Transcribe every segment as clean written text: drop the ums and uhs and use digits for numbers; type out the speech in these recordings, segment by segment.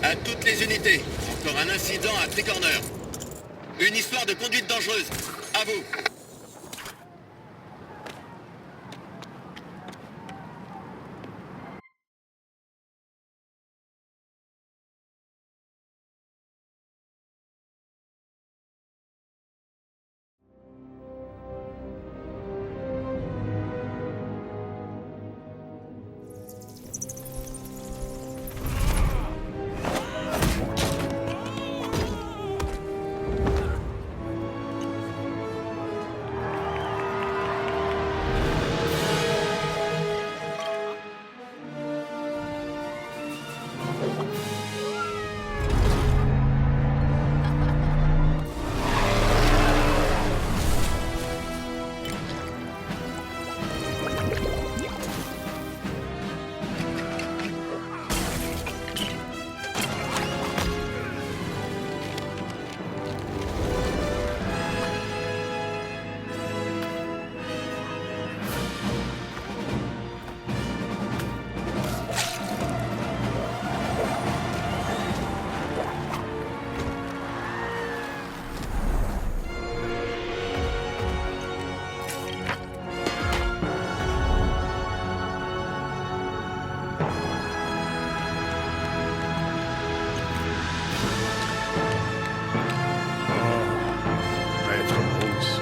À toutes les unités, encore un incident à Tricorner. Une histoire de conduite dangereuse. À vous. Maître Bruce.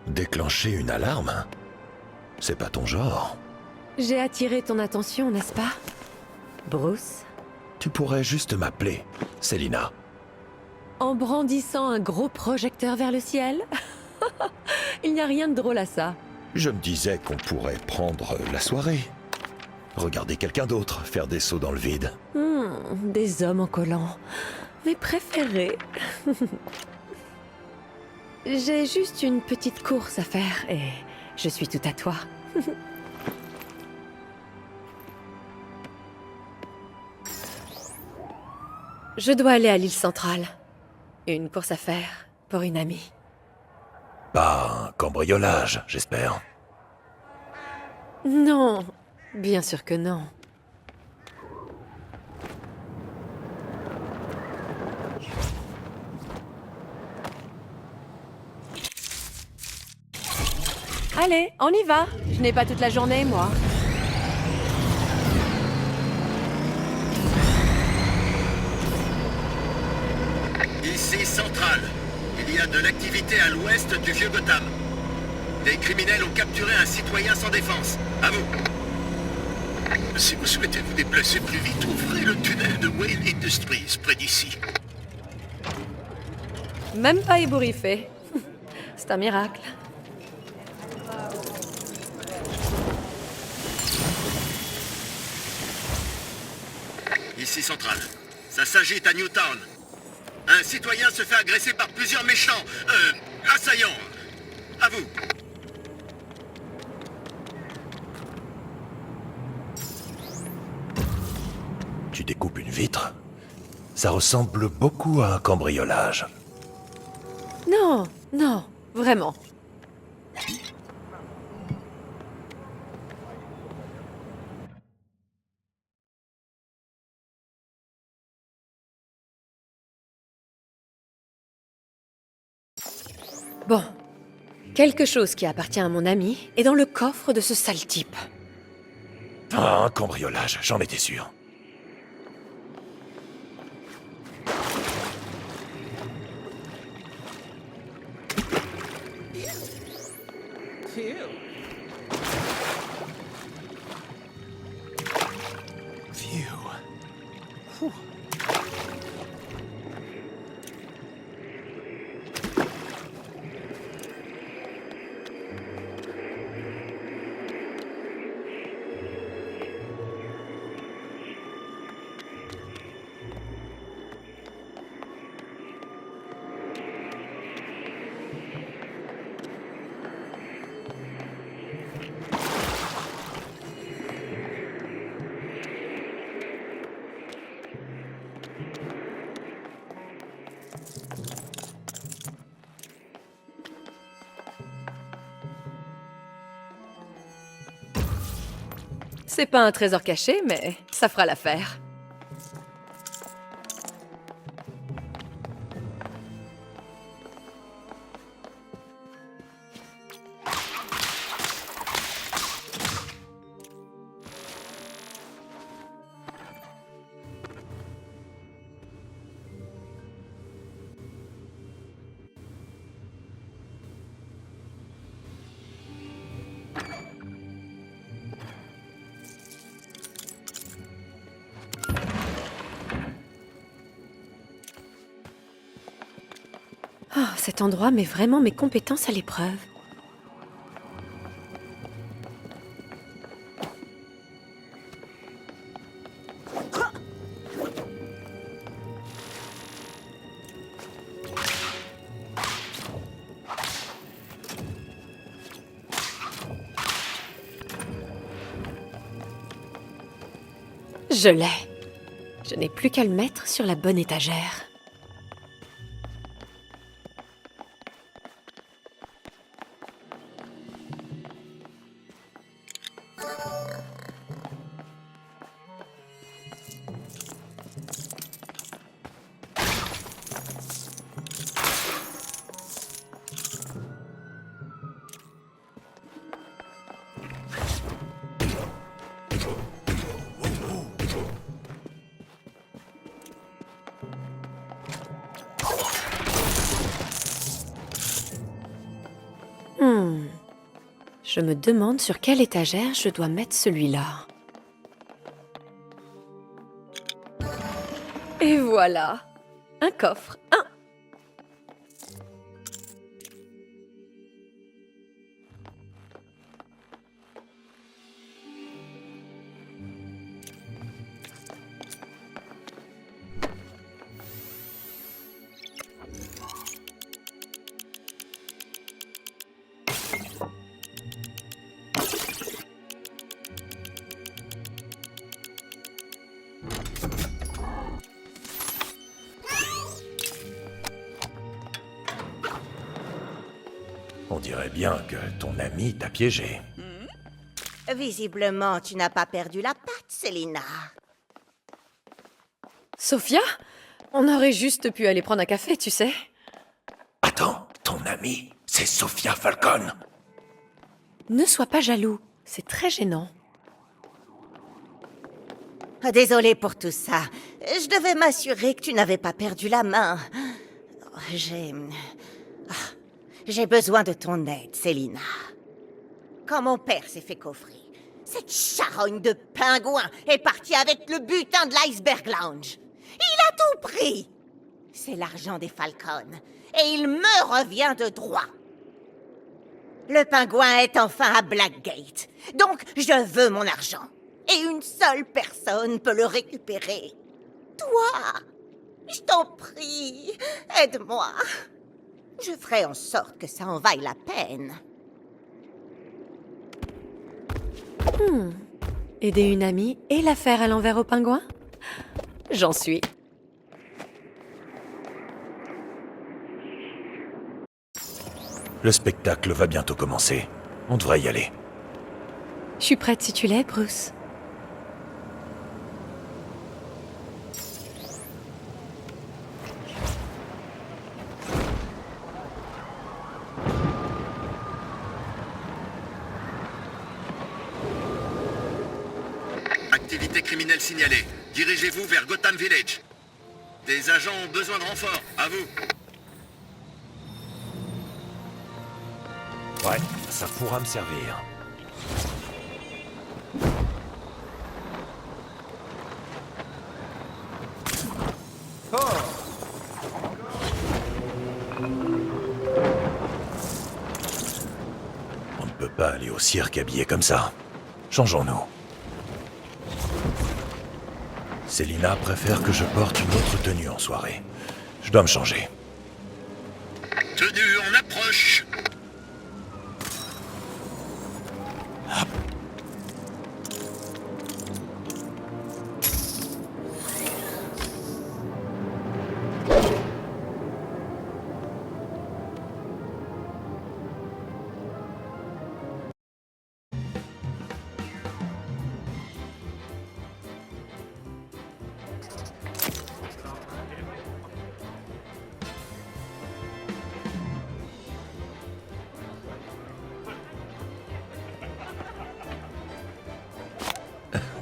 Déclencher une alarme? C'est pas ton genre. J'ai attiré ton attention, n'est-ce pas, Bruce? Tu pourrais juste m'appeler Selina. En brandissant un gros projecteur vers le ciel? Il n'y a rien de drôle à ça. Je me disais qu'on pourrait prendre la soirée. Regarder quelqu'un d'autre faire des sauts dans le vide. Des hommes en collant. Mes préférés. J'ai juste une petite course à faire et je suis tout à toi. Je dois aller à l'île centrale. Une course à faire pour une amie. Pas un cambriolage, j'espère. Non, bien sûr que non. Allez, on y va. Je n'ai pas toute la journée, moi. Ici Centrale. Il y a de l'activité à l'ouest du vieux Gotham. Des criminels ont capturé un citoyen sans défense. À vous. Si vous souhaitez vous déplacer plus vite, ouvrez le tunnel de Wayne Industries près d'ici. Même pas ébouriffé. C'est un miracle. Ici Centrale. Ça s'agite à Newtown. Un citoyen se fait agresser par plusieurs méchants, assaillants. À vous. Tu découpes une vitre? Ça ressemble beaucoup à un cambriolage. Non, non, vraiment. Bon. Quelque chose qui appartient à mon ami est dans le coffre de ce sale type. Ah, un cambriolage, j'en étais sûr. C'est pas un trésor caché, mais ça fera l'affaire. Oh, cet endroit met vraiment mes compétences à l'épreuve. Je l'ai. Je n'ai plus qu'à le mettre sur la bonne étagère. Je me demande sur quelle étagère je dois mettre celui-là. Et voilà, un coffre. On dirait bien que ton ami t'a piégé. Visiblement, tu n'as pas perdu la patte, Selina. Sophia? On aurait juste pu aller prendre un café, tu sais. Attends, ton ami, c'est Sophia Falcon. Ne sois pas jaloux, c'est très gênant. Désolée pour tout ça. Je devais m'assurer que tu n'avais pas perdu la main. J'ai besoin de ton aide, Selina. Quand mon père s'est fait coffrer, cette charogne de pingouin est partie avec le butin de l'Iceberg Lounge. Il a tout pris. C'est l'argent des Falcons. Et il me revient de droit. Le pingouin est enfin à Blackgate. Donc, je veux mon argent. Et une seule personne peut le récupérer. Toi, je t'en prie, aide-moi. Je ferai en sorte que ça en vaille la peine. Aider une amie et la faire à l'envers au pingouin? J'en suis. Le spectacle va bientôt commencer. On devrait y aller. Je suis prête si tu l'es, Bruce. Activité criminelle signalée. Dirigez-vous vers Gotham Village. Des agents ont besoin de renfort. À vous. Ouais, ça pourra me servir. peut pas aller au cirque habillé comme ça. Changeons-nous. Selina préfère que je porte une autre tenue en soirée. Je dois me changer. Tenue en approche.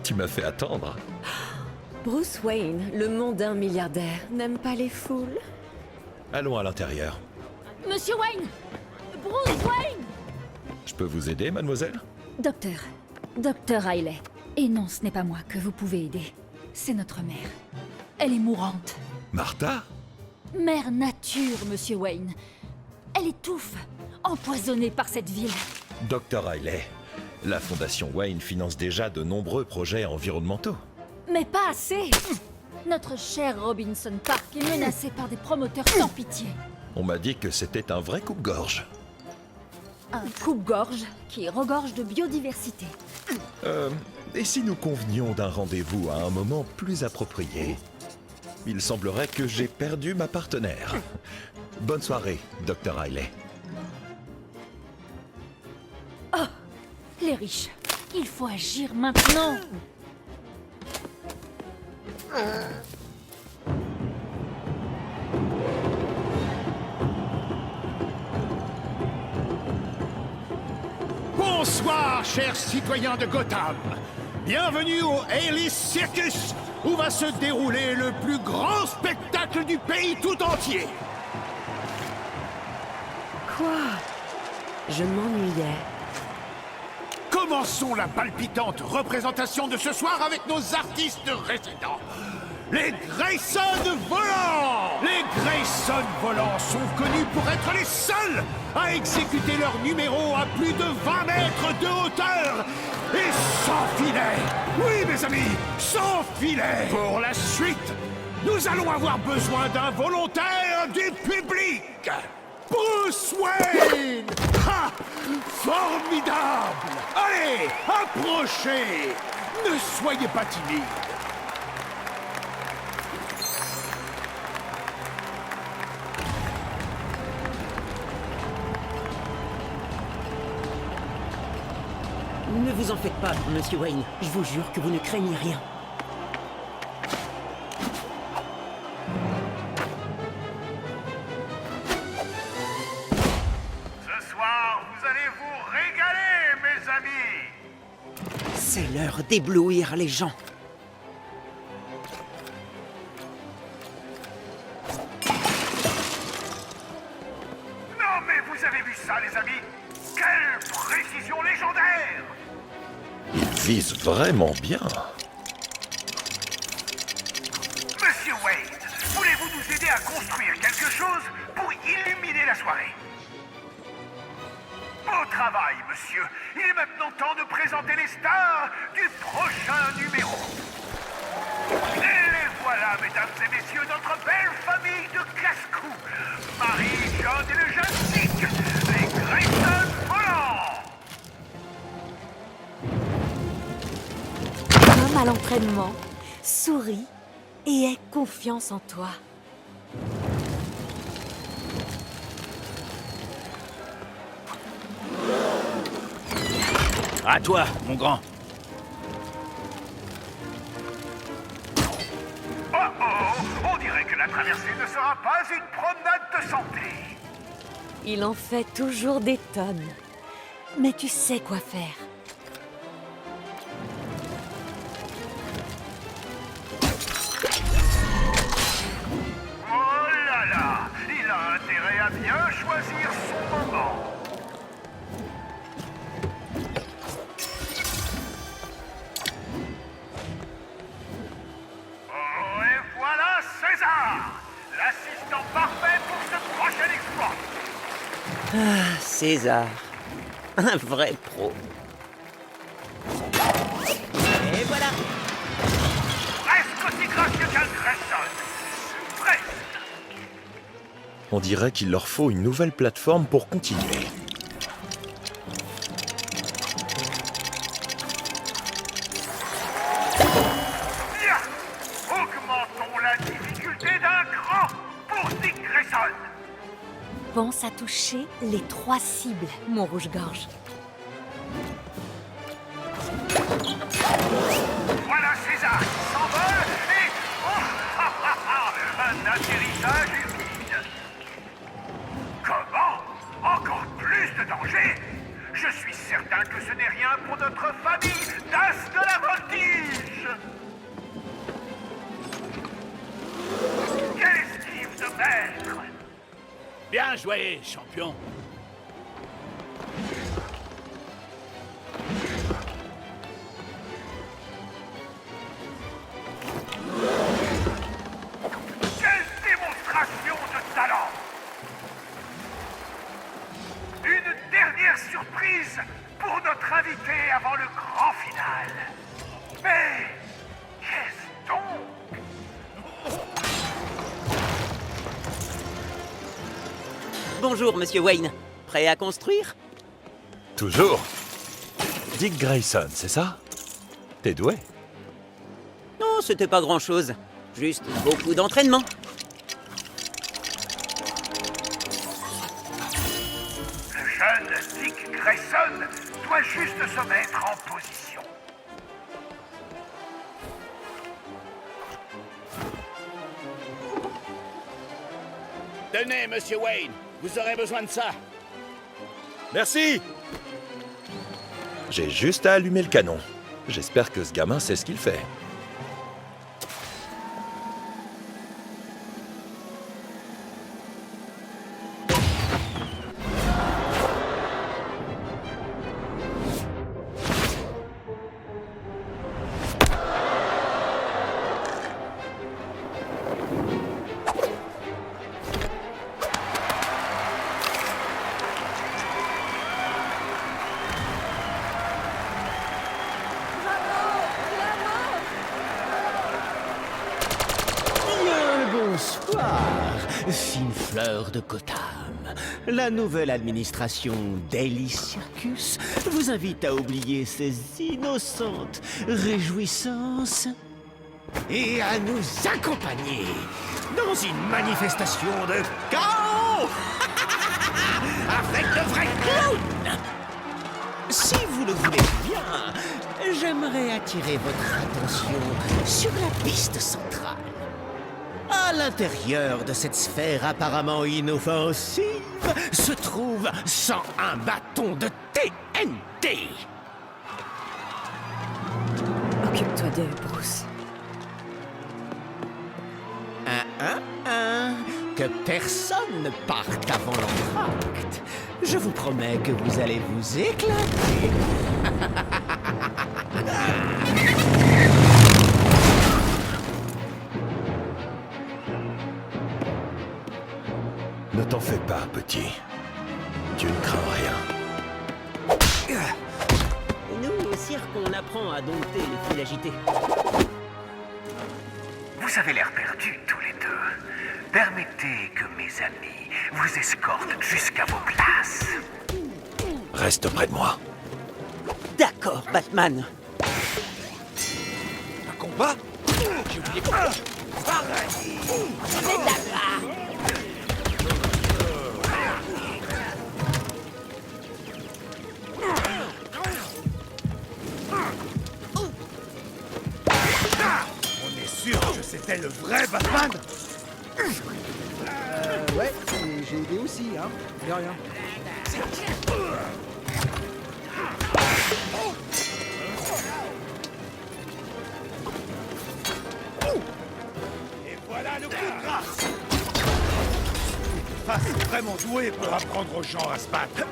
Tu m'as fait attendre. Bruce Wayne, le mondain milliardaire, n'aime pas les foules. Allons à l'intérieur. Monsieur Wayne! Bruce Wayne! Je peux vous aider, mademoiselle? Docteur Riley. Et non, ce n'est pas moi que vous pouvez aider. C'est notre mère. Elle est mourante. Martha? Mère nature, monsieur Wayne. Elle étouffe, empoisonnée par cette ville. Dr. Riley, la Fondation Wayne finance déjà de nombreux projets environnementaux. Mais pas assez! Notre cher Robinson Park est menacé par des promoteurs sans pitié. On m'a dit que c'était un vrai coupe-gorge. Un coupe-gorge qui regorge de biodiversité. Et si nous convenions d'un rendez-vous à un moment plus approprié? Il semblerait que j'ai perdu ma partenaire. Bonne soirée, Dr. Riley. Les riches, il faut agir maintenant. Bonsoir, chers citoyens de Gotham. Bienvenue au Hayley Circus, où va se dérouler le plus grand spectacle du pays tout entier. Quoi? Je m'ennuyais. Commençons la palpitante représentation de ce soir avec nos artistes résidents. Les Grayson Volants! Les Grayson Volants sont connus pour être les seuls à exécuter leur numéro à plus de 20 mètres de hauteur et sans filet. Oui, mes amis, sans filet. Pour la suite, nous allons avoir besoin d'un volontaire du public. Bruce Wayne! Ha! Formidable! Allez, approchez! Ne soyez pas timide. Ne vous en faites pas, monsieur Wayne. Je vous jure que vous ne craignez rien. Ce soir, vous allez vous régaler, mes amis! C'est l'heure d'éblouir les gens. Non, mais vous avez vu ça, les amis? Quelle précision légendaire! Il vise vraiment bien. Monsieur Wayne, voulez-vous nous aider à construire quelque chose pour illuminer la soirée? Beau travail, monsieur. Il est maintenant temps de présenter les stars du prochain numéro. Et les voilà, mesdames et messieurs, notre belle famille de casse-cou. Marie, John et le jeune Nick, les Grayson Volants. Comme à l'entraînement, souris et aie confiance en toi. À toi, mon grand. Oh oh, on dirait que la traversée ne sera pas une promenade de santé. Il en fait toujours des tonnes. Mais tu sais quoi faire. Oh là là, il a intérêt à bien choisir son moment. Oh, et voilà César, l'assistant parfait pour ce prochain exploit. Ah, César. Un vrai pro. Et voilà. Presque aussi gracieux qu'un Grayson. Presque. On dirait qu'il leur faut une nouvelle plateforme pour continuer. Bien. Augmentons la difficulté d'un cran pour Dick Grayson. Pense à toucher les 3 cibles, mon rouge-gorge. Voilà César qui s'envole et... un atterrissage humide. Comment? Encore plus de danger? Je suis certain que ce n'est rien pour notre famille d'As de la Voltige. Quelle esquive de maître! Bien joué, champion. Quelle démonstration de talent! Une dernière surprise pour notre invité avant le grand final. Mais qu'est-ce donc? Bonjour, monsieur Wayne. Prêt à construire? Toujours. Dick Grayson, c'est ça? T'es doué. Non, c'était pas grand-chose. Juste beaucoup d'entraînement. Le jeune Dick Grayson doit juste se mettre en position. Tenez, monsieur Wayne, vous aurez besoin de ça. Merci. J'ai juste à allumer le canon. J'espère que ce gamin sait ce qu'il fait. Bonsoir, fine fleur de Gotham. La nouvelle administration Daily Circus vous invite à oublier ces innocentes réjouissances et à nous accompagner dans une manifestation de chaos avec de vrais clowns. Si vous le voulez bien, j'aimerais attirer votre attention sur la piste centrale. À l'intérieur de cette sphère apparemment inoffensive se trouve 101 bâtons de TNT. Occupe-toi d'eux, Bruce. Que personne ne parte avant l'entracte. Je vous promets que vous allez vous éclater. Ne t'en fais pas, petit. Tu ne crains rien. Nous, au cirque, on apprend à dompter les foules agitées. Vous avez l'air perdus tous les deux. Permettez que mes amis vous escortent jusqu'à vos places. Reste près de moi. D'accord, Batman. Un combat? J'ai oublié quoi? On est sûr que c'était le vrai Batman? Ouais, j'ai aidé aussi, hein. De rien. Et voilà le coup de grâce! Une face vraiment douée pour apprendre aux gens à se battre.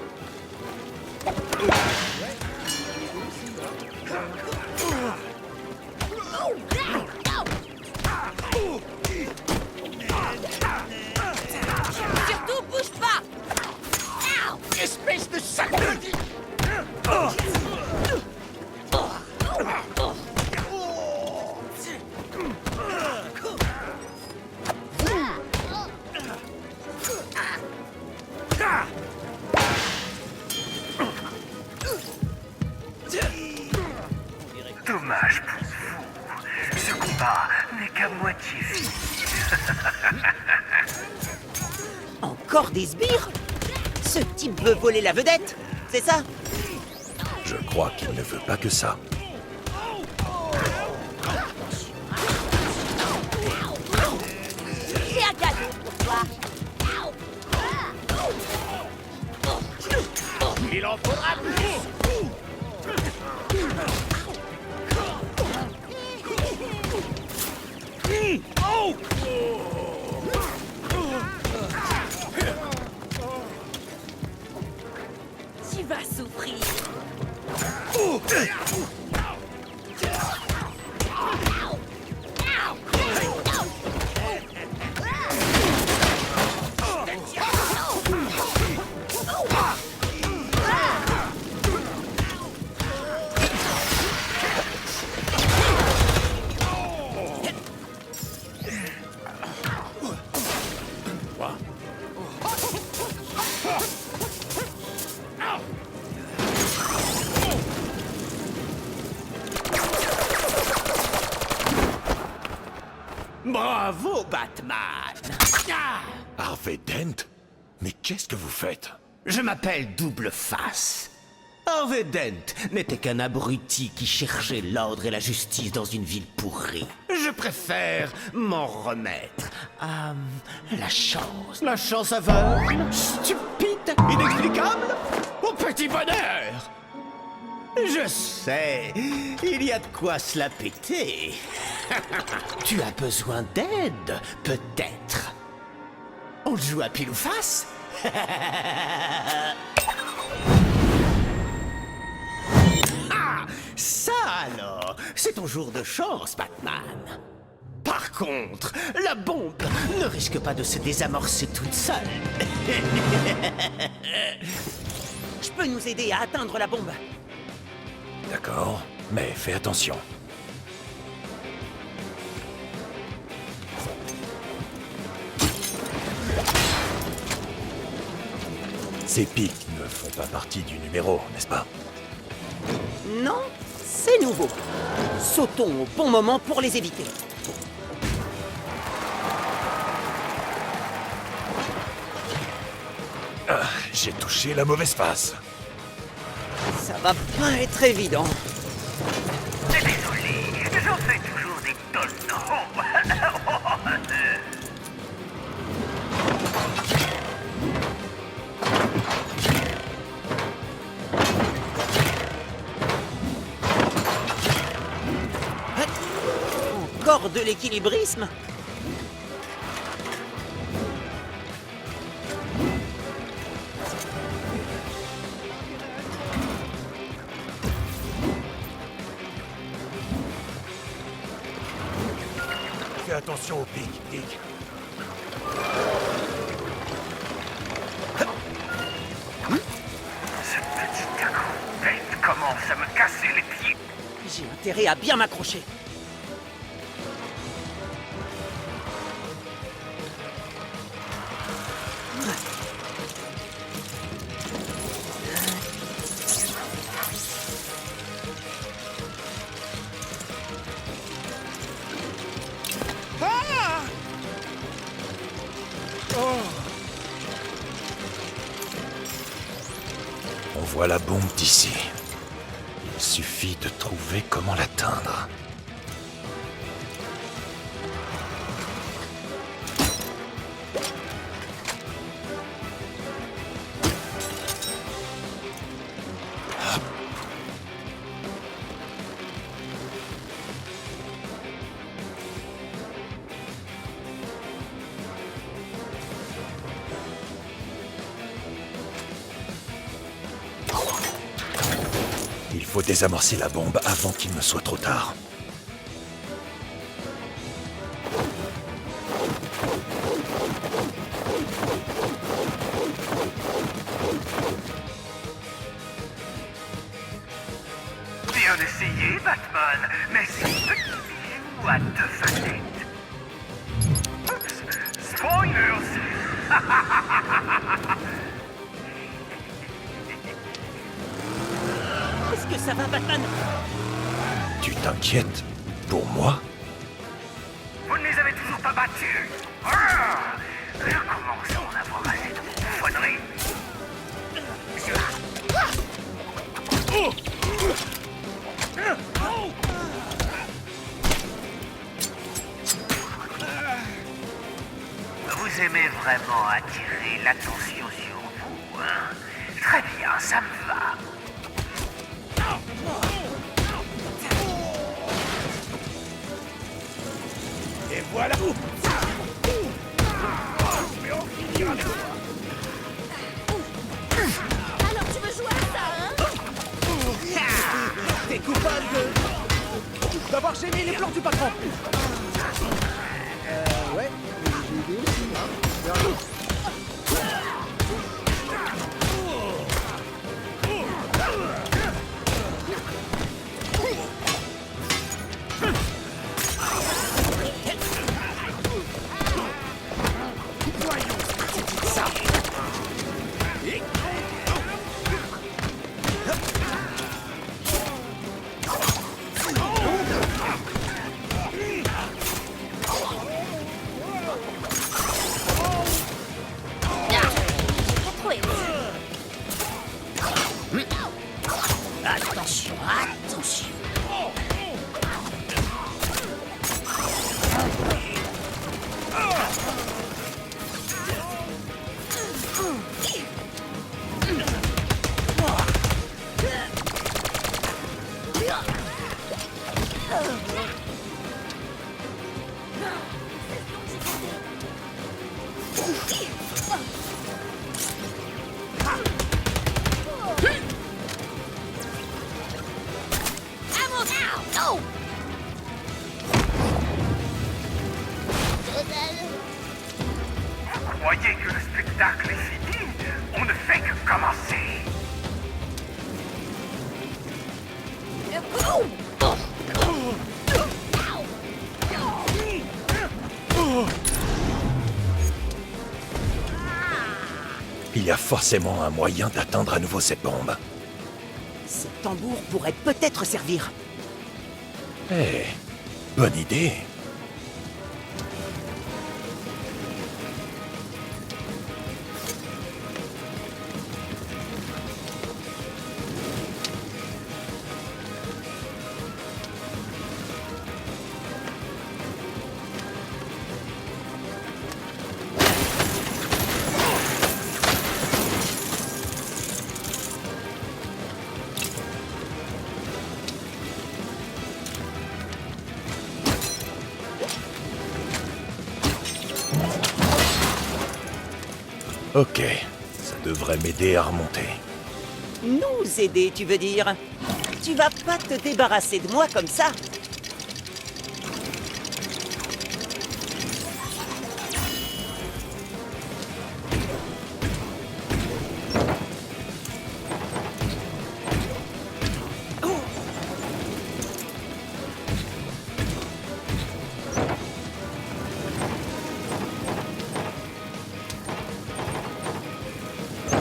Surtout, bouge pas! Espèce de sacre! dommage pour vous. Ce combat n'est qu'à moitié fini. Encore des sbires? Ce type veut voler la vedette, c'est ça? Je crois qu'il ne veut pas que ça. J'ai un cadeau pour toi. Il en faudra plus. Tu vas souffrir. Bravo, Batman! Ah, Harvey Dent? Mais qu'est-ce que vous faites? je m'appelle Double Face. Harvey Dent n'était qu'un abruti qui cherchait l'ordre et la justice dans une ville pourrie. Je préfère m'en remettre à la chance. La chance aveugle, stupide, inexplicable, au petit bonheur. Je sais, il y a de quoi se la péter. Tu as besoin d'aide, peut-être. On joue à pile ou face? Ah, ça alors, c'est ton jour de chance, Batman. Par contre, la bombe ne risque pas de se désamorcer toute seule. Je peux nous aider à atteindre la bombe. D'accord, mais fais attention. Ces pics ne font pas partie du numéro, n'est-ce pas? Non, c'est nouveau. Sautons au bon moment pour les éviter. Ah, j'ai touché la mauvaise face. Ça va pas être évident. Désolé, j'en fais toujours des tonnes. Encore de l'équilibrisme? Fais attention au pic, Dick. Ce petit bête commence à me casser les pieds. J'ai intérêt à bien m'accrocher. On voit la bombe d'ici. Il suffit de trouver comment l'atteindre. Il faut désamorcer la bombe avant qu'il ne soit trop tard. Bien essayé, Batman, mais c'est un petit bijou à deux facettes. Oups, spoilers. Est-ce que ça va, Batman? Tu t'inquiètes pour moi? Vous ne les avez toujours pas battus. Ah, je commence à en avoir assez de vos bouffonneries. Vous aimez vraiment attirer l'attention sur vous, hein? Très bien, ça me va. Et voilà. Alors tu veux jouer à ça, hein? T'es coupable d'avoir gêné les plans du patron. Ouais, j'ai aidé aussi, hein. De rien. Attention, attention. Vous croyez que le spectacle est fini? On ne fait que commencer. Il y a forcément un moyen d'atteindre à nouveau cette bombe. Ces tambours pourraient peut-être servir. Eh, bonne idée. Ok, ça devrait m'aider à remonter. Nous aider, tu veux dire? Tu vas pas te débarrasser de moi comme ça?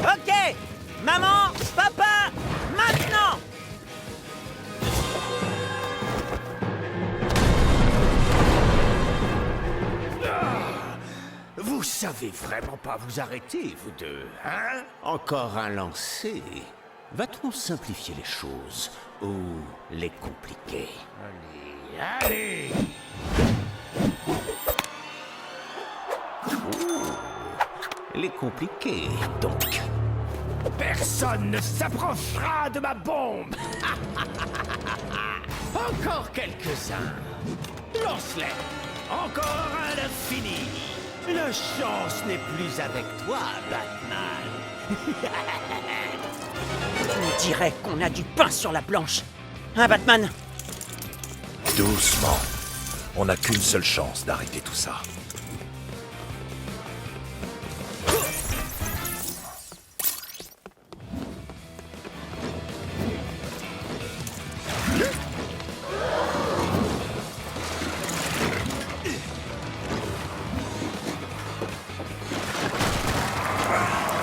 Ok! Maman! Papa! Maintenant! Vous savez vraiment pas vous arrêter, vous deux, hein? Encore un lancé. Va-t-on simplifier les choses ou les compliquer? Allez! Les compliquer, donc. Personne ne s'approchera de ma bombe! Encore quelques-uns! Lance-les! Encore un d'infini! La chance n'est plus avec toi, Batman! On dirait qu'on a du pain sur la planche. Hein, Batman? Doucement. On n'a qu'une seule chance d'arrêter tout ça.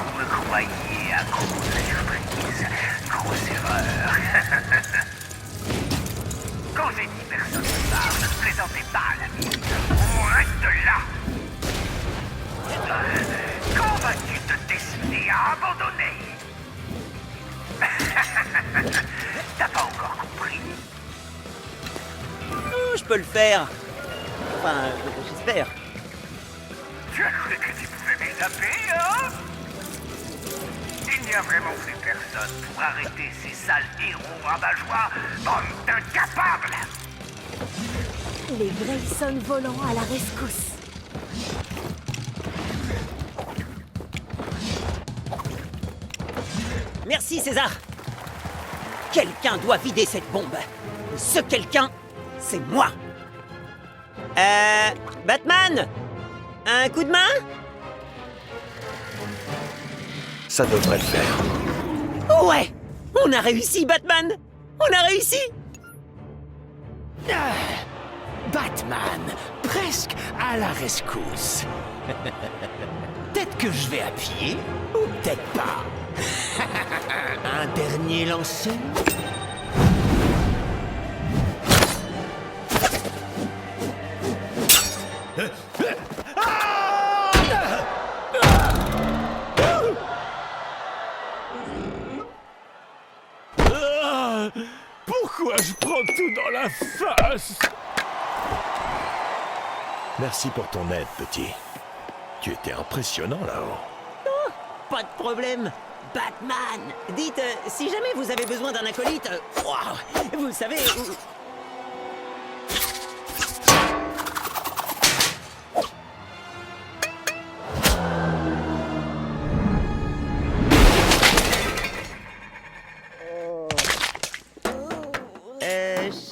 Vous me croyez à grosse surprise, grosse erreur. Quand peux le faire. Enfin, j'espère. Tu as cru que tu pouvais m'échapper, hein? Il n'y a vraiment plus personne pour arrêter ces sales héros rabat-joie, bande d'incapables! Les Grayson volants à la rescousse. Merci, César. Quelqu'un doit vider cette bombe. Et ce quelqu'un, c'est moi. Batman? Un coup de main? Ça devrait le faire. Ouais! On a réussi, Batman! On a réussi! Batman, presque à la rescousse. Peut-être que je vais à pied, ou peut-être pas. Un dernier lancer. Pourquoi je prends tout dans la face? Merci pour ton aide, petit. Tu étais impressionnant là-haut. Pas de problème. Batman! Dites, si jamais vous avez besoin d'un acolyte, vous savez...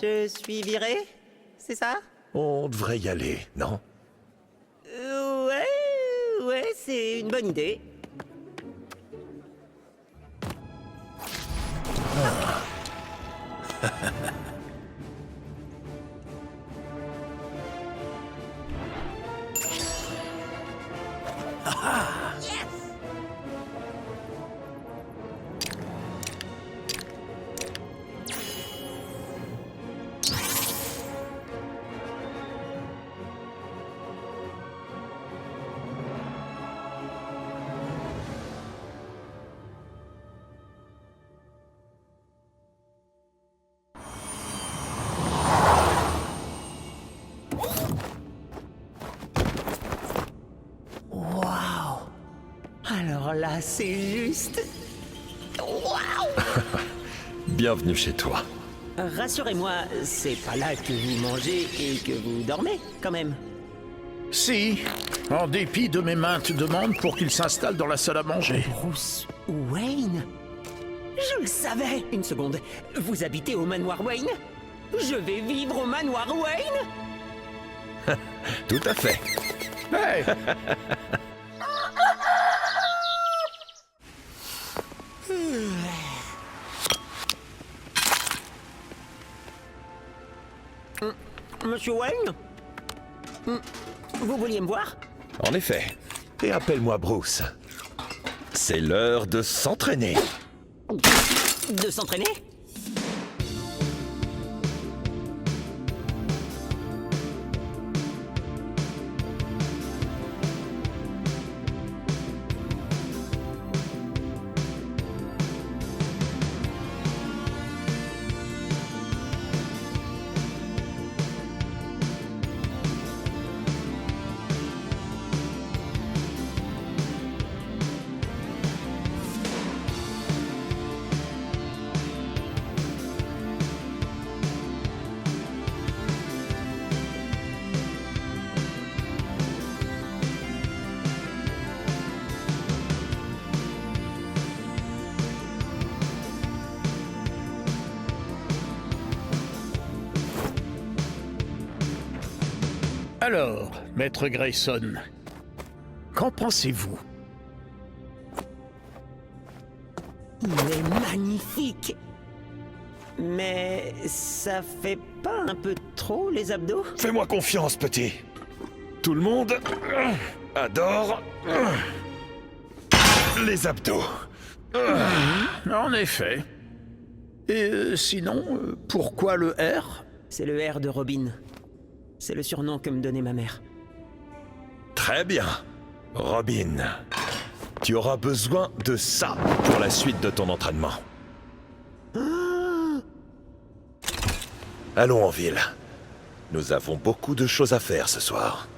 je suis viré? C'est ça? On devrait y aller, non? Ouais, c'est une bonne idée. Alors là, c'est juste... Waouh! Bienvenue chez toi. Rassurez-moi, c'est pas là que vous mangez et que vous dormez, quand même. Si, en dépit de mes maintes demandes pour qu'il s'installe dans la salle à manger. Bruce Wayne? Je le savais! Une seconde, vous habitez au manoir Wayne? Je vais vivre au manoir Wayne? Tout à fait. Hey! Monsieur Wayne? Vous vouliez me voir? En effet. Et appelle-moi Bruce. C'est l'heure de s'entraîner. De s'entraîner? Alors, Maître Grayson, qu'en pensez-vous? Il est magnifique! Mais ça fait pas un peu trop les abdos? Fais-moi confiance, petit. Tout le monde adore les abdos. En effet. Et sinon, pourquoi le R? C'est le R de Robin. C'est le surnom que me donnait ma mère. Très bien. Robin, tu auras besoin de ça pour la suite de ton entraînement. Allons en ville. Nous avons beaucoup de choses à faire ce soir.